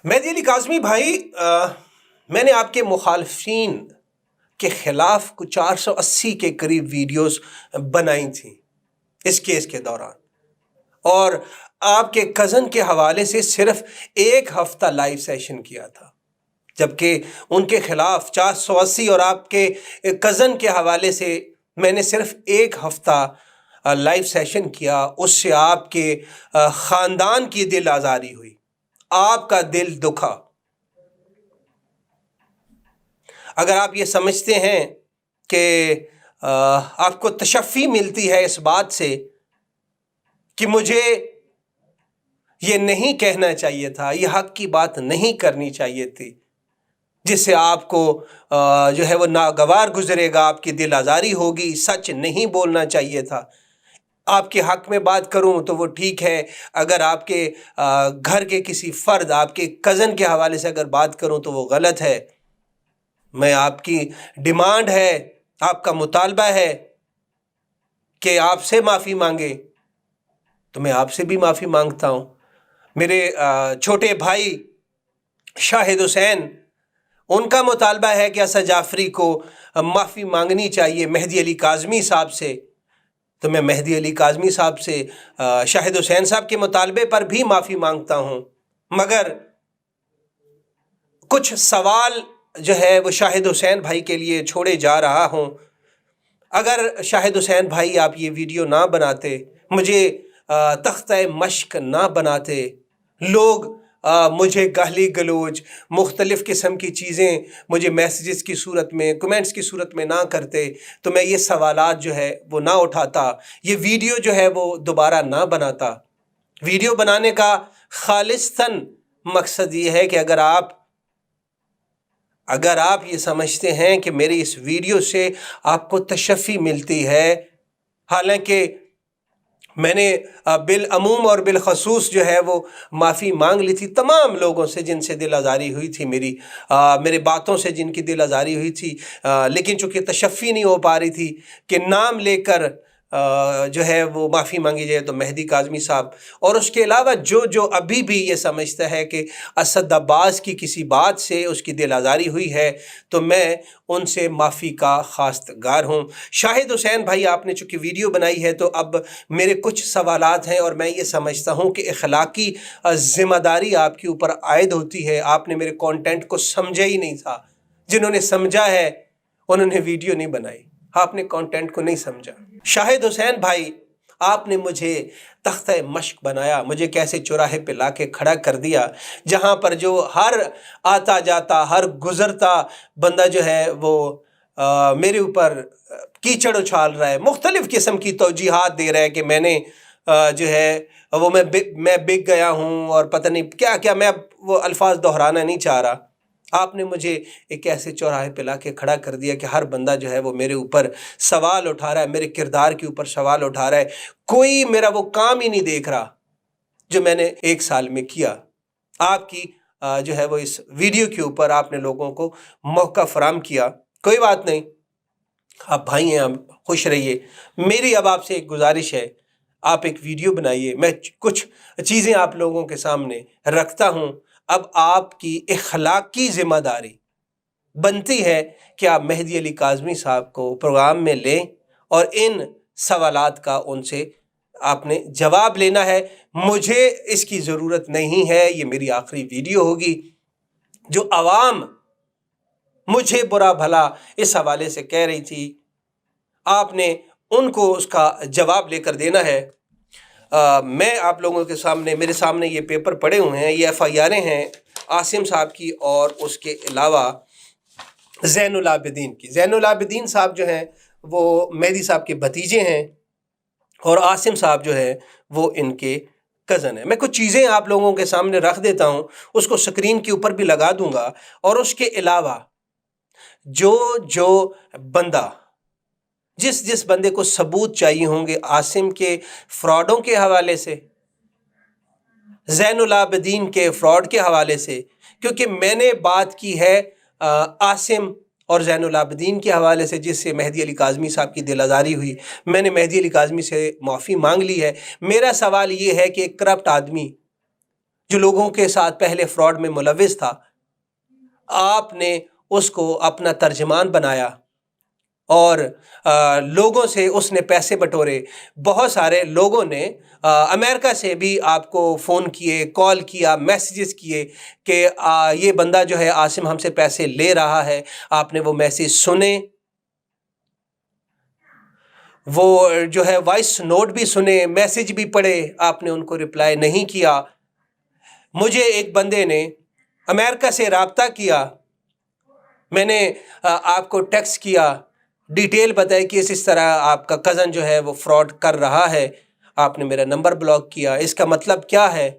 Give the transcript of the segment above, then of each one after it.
مہدی علی کاظمی بھائی، میں نے آپ کے مخالفین کے خلاف کچھ 480 کے قریب ویڈیوز بنائی تھیں اس کیس کے دوران، اور آپ کے کزن کے حوالے سے صرف ایک ہفتہ لائیو سیشن کیا تھا، جبکہ ان کے خلاف 480 اور آپ کے کزن کے حوالے سے میں نے صرف ایک ہفتہ لائیو سیشن کیا۔ اس سے آپ کے خاندان کی دل آزاری ہوئی، آپ کا دل دکھا۔ اگر آپ یہ سمجھتے ہیں کہ آپ کو تشفی ملتی ہے اس بات سے کہ مجھے یہ نہیں کہنا چاہیے تھا، یہ حق کی بات نہیں کرنی چاہیے تھی، جس سے آپ کو جو ہے وہ ناگوار گزرے گا، آپ کی دل آزاری ہوگی، سچ نہیں بولنا چاہیے تھا، آپ کے حق میں بات کروں تو وہ ٹھیک ہے، اگر آپ کے گھر کے کسی فرد، آپ کے کزن کے حوالے سے اگر بات کروں تو وہ غلط ہے۔ میں آپ کی ڈیمانڈ ہے، آپ کا مطالبہ ہے کہ آپ سے معافی مانگے، تو میں آپ سے بھی معافی مانگتا ہوں۔ میرے چھوٹے بھائی شاہد حسین، ان کا مطالبہ ہے کہ اسد جعفری کو معافی مانگنی چاہیے مہدی علی کاظمی صاحب سے، تو میں مہدی علی کاظمی صاحب سے شاہد حسین صاحب کے مطالبے پر بھی معافی مانگتا ہوں، مگر کچھ سوال جو ہے وہ شاہد حسین بھائی کے لیے چھوڑے جا رہا ہوں۔ اگر شاہد حسین بھائی آپ یہ ویڈیو نہ بناتے، مجھے تختہ مشق نہ بناتے، لوگ مجھے گالی گلوچ، مختلف قسم کی چیزیں مجھے میسیجز کی صورت میں، کمنٹس کی صورت میں نہ کرتے، تو میں یہ سوالات جو ہے وہ نہ اٹھاتا، یہ ویڈیو جو ہے وہ دوبارہ نہ بناتا۔ ویڈیو بنانے کا خالصتاً مقصد یہ ہے کہ اگر آپ یہ سمجھتے ہیں کہ میری اس ویڈیو سے آپ کو تشفی ملتی ہے، حالانکہ میں نے بالعموم اور بالخصوص جو ہے وہ معافی مانگ لی تھی تمام لوگوں سے جن سے دل آزاری ہوئی تھی، میرے باتوں سے جن کی دل آزاری ہوئی تھی، لیکن چونکہ تشفی نہیں ہو پا رہی تھی کہ نام لے کر جو ہے وہ معافی مانگی جائے، تو مہدی کاظمی صاحب اور اس کے علاوہ جو ابھی بھی یہ سمجھتا ہے کہ اسد عباس کی کسی بات سے اس کی دل آزاری ہوئی ہے، تو میں ان سے معافی کا خواستگار ہوں۔ شاہد حسین بھائی، آپ نے چونکہ ویڈیو بنائی ہے تو اب میرے کچھ سوالات ہیں، اور میں یہ سمجھتا ہوں کہ اخلاقی ذمہ داری آپ کے اوپر عائد ہوتی ہے۔ آپ نے میرے کانٹینٹ کو سمجھا ہی نہیں تھا، جنہوں نے سمجھا ہے انہوں نے ویڈیو نہیں بنائی، آپ نے کانٹینٹ کو نہیں سمجھا۔ شاہد حسین بھائی، آپ نے مجھے تختہ مشق بنایا، مجھے کیسے چوراہے پہ لا کے کھڑا کر دیا، جہاں پر جو ہر آتا جاتا، ہر گزرتا بندہ جو ہے وہ میرے اوپر کیچڑ اچھال رہا ہے، مختلف قسم کی توجیحات دے رہا ہے کہ میں نے جو ہے وہ میں بک گیا ہوں، اور پتہ نہیں کیا کیا، میں اب وہ الفاظ دہرانا نہیں چاہ رہا۔ آپ نے مجھے ایک ایسے چوراہے پہ لا کے کھڑا کر دیا کہ ہر بندہ جو ہے وہ میرے اوپر سوال اٹھا رہا ہے، میرے کردار کے اوپر سوال اٹھا رہا ہے، کوئی میرا وہ کام ہی نہیں دیکھ رہا جو میں نے 1 سال میں کیا۔ آپ کی جو ہے وہ اس ویڈیو کے اوپر آپ نے لوگوں کو موقع فراہم کیا، کوئی بات نہیں، آپ بھائی ہیں، آپ خوش رہیے۔ میری اب آپ سے ایک گزارش ہے، آپ ایک ویڈیو بنائیے، میں کچھ چیزیں آپ لوگوں کے سامنے رکھتا ہوں۔ اب آپ کی اخلاقی ذمہ داری بنتی ہے کہ آپ مہدی علی کاظمی صاحب کو پروگرام میں لیں، اور ان سوالات کا ان سے آپ نے جواب لینا ہے۔ مجھے اس کی ضرورت نہیں ہے، یہ میری آخری ویڈیو ہوگی۔ جو عوام مجھے برا بھلا اس حوالے سے کہہ رہی تھی، آپ نے ان کو اس کا جواب لے کر دینا ہے۔ میں آپ لوگوں کے سامنے، میرے سامنے یہ پیپر پڑے ہوئے ہیں، یہ FIRیں ہیں عاصم صاحب کی، اور اس کے علاوہ زین العابدین کی۔ زین العابدین صاحب جو ہیں وہ مہدی صاحب کے بھتیجے ہیں، اور عاصم صاحب جو ہے وہ ان کے کزن ہیں۔ میں کچھ چیزیں آپ لوگوں کے سامنے رکھ دیتا ہوں، اس کو سکرین کے اوپر بھی لگا دوں گا، اور اس کے علاوہ جو بندہ، جس بندے کو ثبوت چاہیے ہوں گے عاصم کے فراڈوں کے حوالے سے، زین العابدین کے فراڈ کے حوالے سے، کیونکہ میں نے بات کی ہے عاصم اور زین العابدین کے حوالے سے، جس سے مہدی علی کاظمی صاحب کی دل آزاری ہوئی، میں نے مہدی علی کاظمی سے معافی مانگ لی ہے۔ میرا سوال یہ ہے کہ ایک کرپٹ آدمی جو لوگوں کے ساتھ پہلے فراڈ میں ملوث تھا، آپ نے اس کو اپنا ترجمان بنایا اور لوگوں سے اس نے پیسے بٹورے۔ بہت سارے لوگوں نے امریکہ سے بھی آپ کو فون کیے، کال کیا، میسیجز کیے کہ یہ بندہ جو ہے عاصم ہم سے پیسے لے رہا ہے۔ آپ نے وہ میسیج سنے، وہ جو ہے وائس نوٹ بھی سنے، میسیج بھی پڑھے، آپ نے ان کو رپلائی نہیں کیا۔ مجھے ایک بندے نے امریکہ سے رابطہ کیا، میں نے آپ کو ٹیکسٹ کیا، ڈیٹیل بتائی کہ اس طرح آپ کا کزن جو ہے وہ فراڈ کر رہا ہے، آپ نے میرا نمبر بلاک کیا۔ اس کا مطلب کیا ہے؟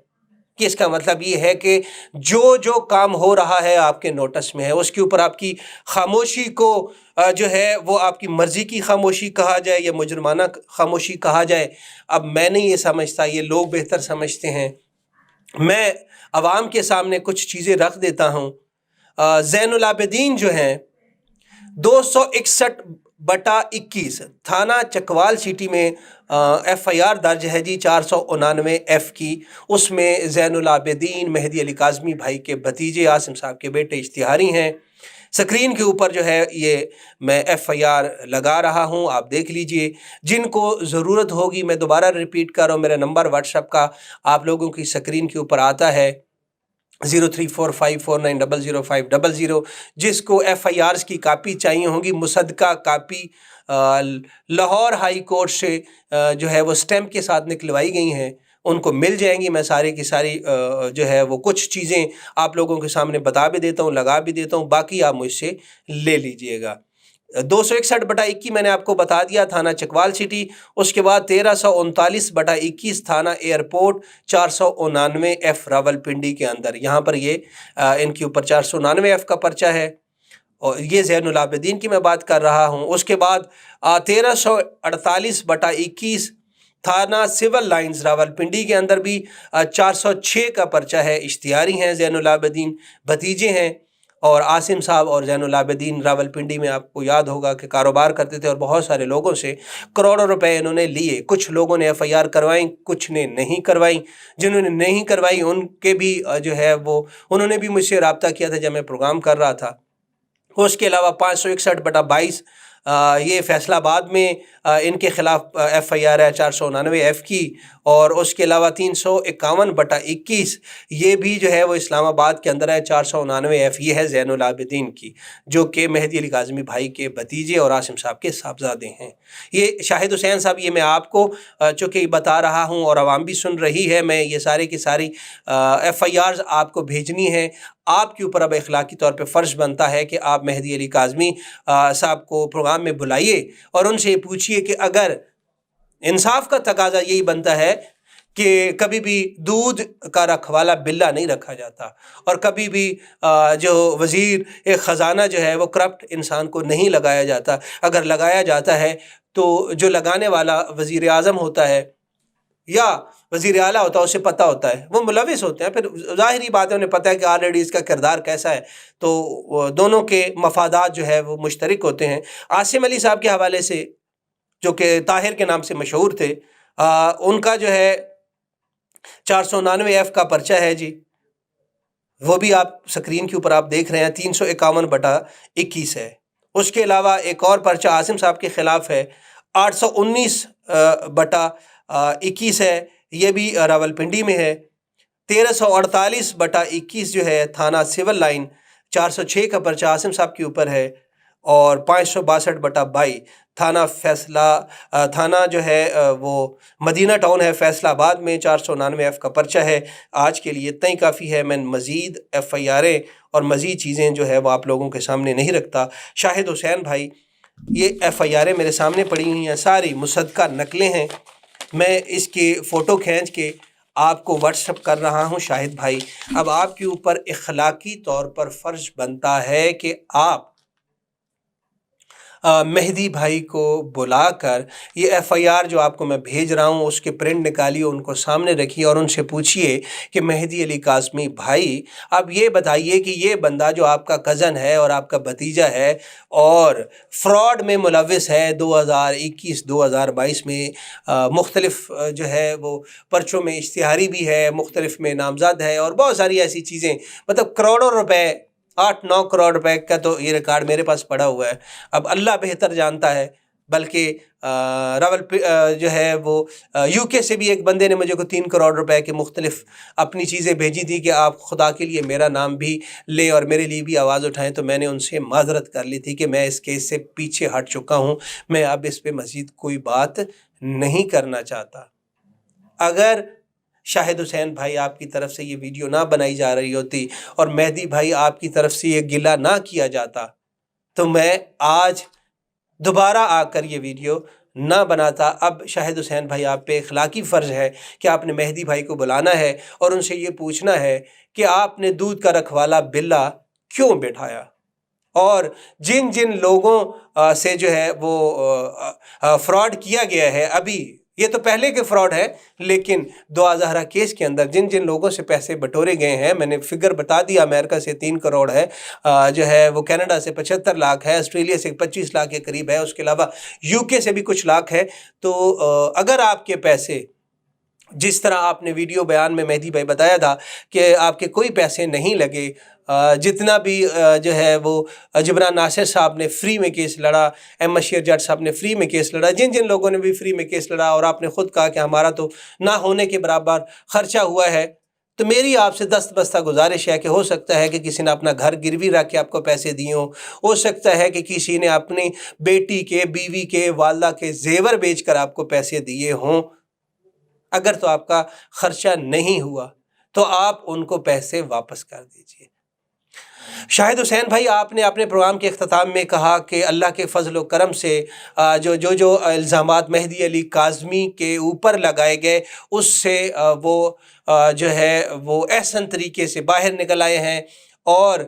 کہ اس کا مطلب یہ ہے کہ جو کام ہو رہا ہے آپ کے نوٹس میں ہے، اس کے اوپر آپ کی خاموشی کو جو ہے وہ آپ کی مرضی کی خاموشی کہا جائے یا مجرمانہ خاموشی کہا جائے، اب میں نہیں یہ سمجھتا، یہ لوگ بہتر سمجھتے ہیں۔ میں عوام کے سامنے کچھ چیزیں رکھ دیتا ہوں۔ زین العابدین جو ہیں 261/21 تھانہ چکوال سٹی میں FIR درج ہے جی 499F کی۔ اس میں زین العابدین مہدی علی کاظمی بھائی کے بھتیجے عاصم صاحب کے بیٹے اشتہاری ہیں۔ سکرین کے اوپر جو ہے یہ میں FIR لگا رہا ہوں، آپ دیکھ لیجئے۔ جن کو ضرورت ہوگی، میں دوبارہ ریپیٹ کر رہا ہوں، میرا نمبر واٹس ایپ کا آپ لوگوں کی سکرین کے اوپر آتا ہے 034549000500۔ جس کو FIRs کی کاپی چاہیے ہوں گی، مصدقہ کاپی لاہور ہائی کورٹ سے جو ہے وہ سٹیمپ کے ساتھ نکلوائی گئی ہیں، ان کو مل جائیں گی۔ میں ساری کی ساری جو ہے وہ کچھ چیزیں آپ لوگوں کے سامنے بتا بھی دیتا ہوں، لگا بھی دیتا ہوں، باقی آپ مجھ سے لے لیجئے گا۔ 261/21 میں نے آپ کو بتا دیا، تھانہ چکوال سٹی۔ اس کے بعد 1339/21 تھانہ ایئرپورٹ 499F راولپنڈی کے اندر، یہاں پر یہ ان کے اوپر 499F کا پرچہ ہے، اور یہ زین العابدین کی میں بات کر رہا ہوں۔ اس کے بعد 1348/21 تھانہ سول لائنز راولپنڈی کے اندر بھی 406 کا پرچہ ہے، اشتہاری ہیں، زین العابدین بھتیجے ہیں۔ اور عاصم صاحب اور زین العابدین راولپنڈی میں آپ کو یاد ہوگا کہ کاروبار کرتے تھے اور بہت سارے لوگوں سے کروڑوں روپے انہوں نے لیے۔ کچھ لوگوں نے FIR کروائیں، کچھ نے نہیں کروائیں۔ جنہوں نے نہیں کروائی ان کے بھی جو ہے وہ انہوں نے بھی مجھ سے رابطہ کیا تھا جب میں پروگرام کر رہا تھا۔ اس کے علاوہ 561/22 یہ فیصلہ آباد میں ان کے خلاف FIR ہے 499F کی، اور اس کے علاوہ 351/21 یہ بھی جو ہے وہ اسلام آباد کے اندر ہے 499F، یہ ہے زین العابدین کی، جو کہ مہدی علی کاظمی بھائی کے بھتیجے اور عاصم صاحب کے صاحبزادے ہیں۔ یہ شاہد حسین صاحب، یہ میں آپ کو چونکہ بتا رہا ہوں اور عوام بھی سن رہی ہے، میں یہ سارے کی ساری FIRs آپ کو بھیجنی ہے۔ آپ کے اوپر اب اخلاقی طور پہ فرض بنتا ہے کہ آپ مہدی علی کاظمی صاحب کو پروگرام میں بلائیے اور ان سے پوچھئے کہ اگر انصاف کا تقاضا یہی بنتا ہے کہ کبھی بھی دودھ کا رکھوالا بلا نہیں رکھا جاتا، اور کبھی بھی جو وزیر خزانہ جو ہے وہ کرپٹ انسان کو نہیں لگایا جاتا۔ اگر لگایا جاتا ہے تو جو لگانے والا وزیر اعظم ہوتا ہے یا وزیر اعلیٰ ہوتا ہے، اسے پتہ ہوتا ہے، وہ ملوث ہوتے ہیں، پھر ظاہری بات ہے انہیں پتہ ہے کہ آلریڈی اس کا کردار کیسا ہے، تو دونوں کے مفادات جو ہے وہ مشترک ہوتے ہیں۔ عاصم علی صاحب کے حوالے سے، جو کہ طاہر کے نام سے مشہور تھے، ان کا جو ہے 499F کا پرچہ ہے جی، وہ بھی آپ سکرین کے اوپر آپ دیکھ رہے ہیں، 351/21 ہے۔ اس کے علاوہ ایک اور پرچہ عاصم صاحب کے خلاف ہے، 819/21 ہے، یہ بھی راولپنڈی میں ہے۔ 1348/21 جو ہے تھانہ سول لائن 406 کا پرچہ عاصم صاحب کے اوپر ہے، اور 562/22 تھانہ جو ہے وہ مدینہ ٹاؤن ہے فیصل آباد میں، 499F کا پرچہ ہے۔ آج کے لیے اتنا ہی کافی ہے، میں مزید FIR اور مزید چیزیں جو ہے وہ آپ لوگوں کے سامنے نہیں رکھتا۔ شاہد حسین بھائی، یہ FIR میرے سامنے پڑی ہوئی ہیں، ساری مصدقہ نقلیں ہیں، میں اس کی فوٹو کھینچ کے آپ کو واٹس ایپ کر رہا ہوں۔ شاہد بھائی، اب آپ کے اوپر اخلاقی طور پر فرض بنتا ہے کہ آپ مہدی بھائی کو بلا کر یہ FIR جو آپ کو میں بھیج رہا ہوں اس کے پرنٹ نکالیے، ان کو سامنے رکھیے اور ان سے پوچھیے کہ مہدی علی کاظمی بھائی آپ یہ بتائیے کہ یہ بندہ جو آپ کا کزن ہے اور آپ کا بھتیجا ہے اور فراڈ میں ملوث ہے، 2021-2022 میں مختلف جو ہے وہ پرچوں میں اشتہاری بھی ہے، مختلف میں نامزد ہے اور بہت ساری ایسی چیزیں، مطلب کروڑوں روپے، 8-9 کروڑ روپے کا تو یہ ریکارڈ میرے پاس پڑا ہوا ہے۔ اب اللہ بہتر جانتا ہے، بلکہ جو ہے وہ UK سے بھی ایک بندے نے مجھے کو 3 کروڑ روپے کے مختلف اپنی چیزیں بھیجی تھی کہ آپ خدا کے لیے میرا نام بھی لیں اور میرے لیے بھی آواز اٹھائیں، تو میں نے ان سے معذرت کر لی تھی کہ میں اس کیس سے پیچھے ہٹ چکا ہوں، میں اب اس پہ مزید کوئی بات نہیں کرنا چاہتا۔ اگر شاہد حسین بھائی آپ کی طرف سے یہ ویڈیو نہ بنائی جا رہی ہوتی اور مہدی بھائی آپ کی طرف سے یہ گلہ نہ کیا جاتا تو میں آج دوبارہ آ کر یہ ویڈیو نہ بناتا۔ اب شاہد حسین بھائی آپ پہ اخلاقی فرض ہے کہ آپ نے مہدی بھائی کو بلانا ہے اور ان سے یہ پوچھنا ہے کہ آپ نے دودھ کا رکھوالا بلا کیوں بٹھایا، اور جن جن لوگوں سے جو ہے وہ فراڈ کیا گیا ہے، ابھی یہ تو پہلے کے فراڈ ہے، لیکن دعا زہرا کیس کے اندر جن جن لوگوں سے پیسے بٹورے گئے ہیں، میں نے فگر بتا دیا، امریکہ سے 3 کروڑ ہے، جو ہے وہ کینیڈا سے 75 لاکھ ہے، آسٹریلیا سے 25 لاکھ کے قریب ہے، اس کے علاوہ UK سے بھی کچھ لاکھ ہے۔ تو اگر آپ کے پیسے، جس طرح آپ نے ویڈیو بیان میں مہدی بھائی بتایا تھا کہ آپ کے کوئی پیسے نہیں لگے، جتنا بھی جو ہے وہ جبران ناصر صاحب نے فری میں کیس لڑا، احمد شیر جٹ صاحب نے فری میں کیس لڑا، جن جن لوگوں نے بھی فری میں کیس لڑا، اور آپ نے خود کہا کہ ہمارا تو نہ ہونے کے برابر خرچہ ہوا ہے، تو میری آپ سے دست بستہ گزارش ہے کہ ہو سکتا ہے کہ کسی نے اپنا گھر گروی رکھ کے آپ کو پیسے دیے ہوں، ہو سکتا ہے کہ کسی نے اپنی بیٹی کے، بیوی کے، والدہ کے زیور بیچ کر آپ کو پیسے دیے ہوں۔ اگر تو آپ کا خرچہ نہیں ہوا تو آپ ان کو پیسے واپس کر دیجئے۔ شاہد حسین بھائی، آپ نے اپنے پروگرام کے اختتام میں کہا کہ اللہ کے فضل و کرم سے جو الزامات مہدی علی کاظمی کے اوپر لگائے گئے، اس سے وہ جو ہے وہ احسن طریقے سے باہر نکل آئے ہیں، اور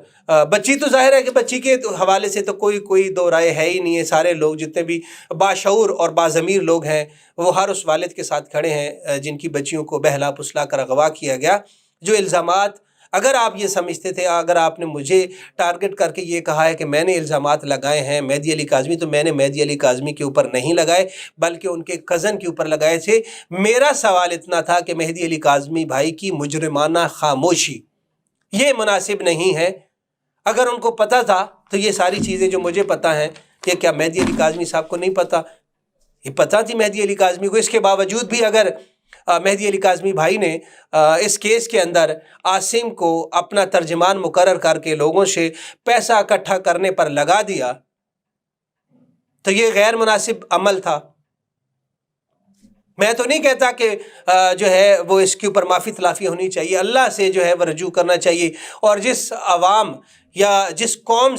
بچی تو ظاہر ہے کہ بچی کے حوالے سے تو کوئی دو رائے ہے ہی نہیں ہے، سارے لوگ جتنے بھی باشعور اور باضمیر لوگ ہیں وہ ہر اس والد کے ساتھ کھڑے ہیں جن کی بچیوں کو بہلا پسلا کر اغوا کیا گیا۔ جو الزامات، اگر آپ یہ سمجھتے تھے، اگر آپ نے مجھے ٹارگٹ کر کے یہ کہا ہے کہ میں نے الزامات لگائے ہیں مہدی علی کاظمی، تو میں نے مہدی علی کاظمی کے اوپر نہیں لگائے، بلکہ ان کے کزن کے اوپر لگائے تھے۔ میرا سوال اتنا تھا کہ مہدی علی کاظمی بھائی کی مجرمانہ خاموشی یہ مناسب نہیں ہے۔ اگر ان کو پتہ تھا تو یہ ساری چیزیں جو مجھے پتہ ہیں، کہ کیا مہدی علی کاظمی صاحب کو نہیں پتہ؟ یہ پتہ تھی مہدی علی کاظمی کو۔ اس کے باوجود بھی اگر مہدی علی کاظمی بھائی نے اس کیس کے اندر عاصم کو اپنا ترجمان مقرر کر کے لوگوں سے پیسہ اکٹھا کرنے پر لگا دیا، تو یہ غیر مناسب عمل تھا۔ میں تو نہیں کہتا کہ جو ہے وہ اس کے اوپر معافی تلافی ہونی چاہیے، اللہ سے جو ہے وہ رجوع کرنا چاہیے، اور جس عوام یا جس قوم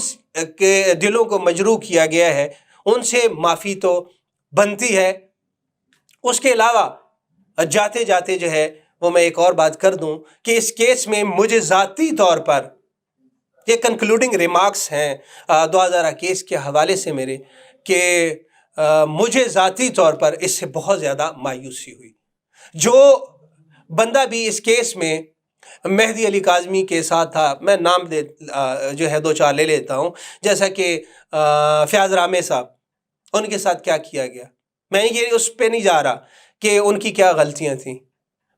کے دلوں کو مجروح کیا گیا ہے ان سے معافی تو بنتی ہے۔ اس کے علاوہ جاتے جاتے جو ہے وہ میں ایک اور بات کر دوں کہ اس کیس میں مجھے ذاتی طور پر یہ کنکلوڈنگ ریمارکس ہیں 2000 کیس کے حوالے سے میرے، کہ مجھے ذاتی طور پر اس سے بہت زیادہ مایوسی ہوئی۔ جو بندہ بھی اس کیس میں مہدی علی کاظمی کے ساتھ تھا، میں نام جو ہے 2-4 لے لیتا ہوں، جیسا کہ فیاض رامے صاحب، ان کے ساتھ کیا کیا گیا، میں یہ اس پہ نہیں جا رہا کہ ان کی کیا غلطیاں تھیں،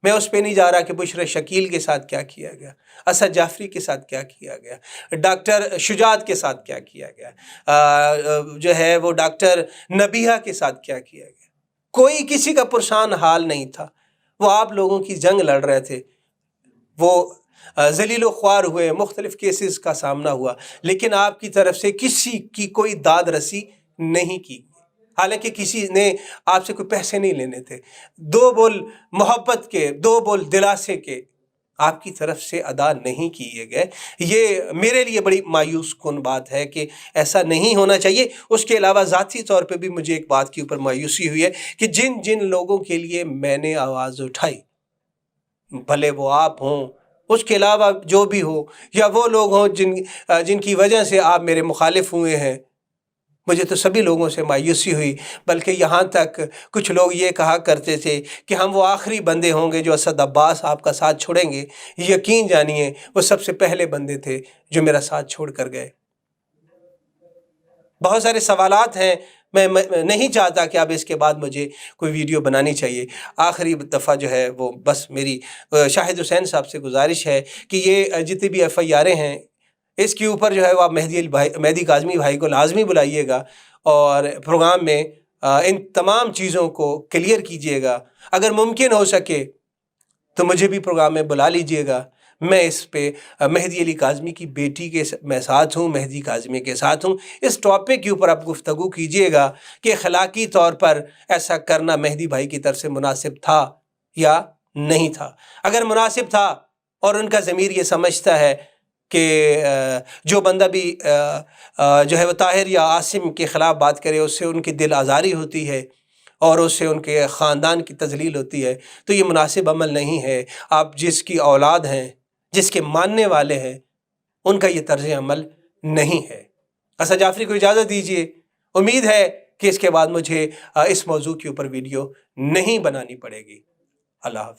میں اس پہ نہیں جا رہا کہ بشر شکیل کے ساتھ کیا کیا گیا، اسد جعفری کے ساتھ کیا کیا گیا، ڈاکٹر شجاعت کے ساتھ کیا کیا گیا، جو ہے وہ ڈاکٹر نبیہہ کے ساتھ کیا کیا گیا۔ کوئی کسی کا پرسان حال نہیں تھا، وہ آپ لوگوں کی جنگ لڑ رہے تھے، وہ ذلیل و خوار ہوئے، مختلف کیسز کا سامنا ہوا، لیکن آپ کی طرف سے کسی کی کوئی داد رسی نہیں کی، حالانکہ کسی نے آپ سے کوئی پیسے نہیں لینے تھے، 2 بول محبت کے، 2 بول دلاسے کے آپ کی طرف سے ادا نہیں کیے گئے۔ یہ میرے لیے بڑی مایوس کن بات ہے کہ ایسا نہیں ہونا چاہیے۔ اس کے علاوہ ذاتی طور پہ بھی مجھے ایک بات کے اوپر مایوسی ہوئی ہے کہ جن جن لوگوں کے لیے میں نے آواز اٹھائی، بھلے وہ آپ ہوں، اس کے علاوہ جو بھی ہو، یا وہ لوگ ہوں جن کی وجہ سے آپ میرے مخالف ہوئے ہیں، مجھے تو سبھی لوگوں سے مایوسی ہوئی، بلکہ یہاں تک کچھ لوگ یہ کہا کرتے تھے کہ ہم وہ آخری بندے ہوں گے جو اسد عباس آپ کا ساتھ چھوڑیں گے۔ یقین جانیے وہ سب سے پہلے بندے تھے جو میرا ساتھ چھوڑ کر گئے۔ بہت سارے سوالات ہیں، میں نہیں چاہتا کہ اب اس کے بعد مجھے کوئی ویڈیو بنانی چاہیے۔ آخری دفعہ جو ہے وہ بس میری شاہد حسین صاحب سے گزارش ہے کہ یہ جتنی بھی FIR ہیں اس کے اوپر جو ہے وہ آپ مہدی کاظمی بھائی کو لازمی بلائیے گا اور پروگرام میں ان تمام چیزوں کو کلیئر کیجیے گا۔ اگر ممکن ہو سکے تو مجھے بھی پروگرام میں بلا لیجیے گا۔ میں اس پہ مہدی علی کاظمی کی بیٹی کے میں ساتھ ہوں، مہدی کاظمی کے ساتھ ہوں۔ اس ٹاپک کے اوپر آپ گفتگو کیجیے گا کہ اخلاقی طور پر ایسا کرنا مہدی بھائی کی طرف سے مناسب تھا یا نہیں تھا۔ اگر مناسب تھا اور ان کا ضمیر یہ سمجھتا ہے کہ جو بندہ بھی جو ہے وہ طاہر یا عاصم کے خلاف بات کرے اس سے ان کی دل آزاری ہوتی ہے اور اس سے ان کے خاندان کی تذلیل ہوتی ہے، تو یہ مناسب عمل نہیں ہے۔ آپ جس کی اولاد ہیں، جس کے ماننے والے ہیں، ان کا یہ طرز عمل نہیں ہے۔ اسد جعفری کو اجازت دیجیے، امید ہے کہ اس کے بعد مجھے اس موضوع کے اوپر ویڈیو نہیں بنانی پڑے گی۔ اللہ حافظ۔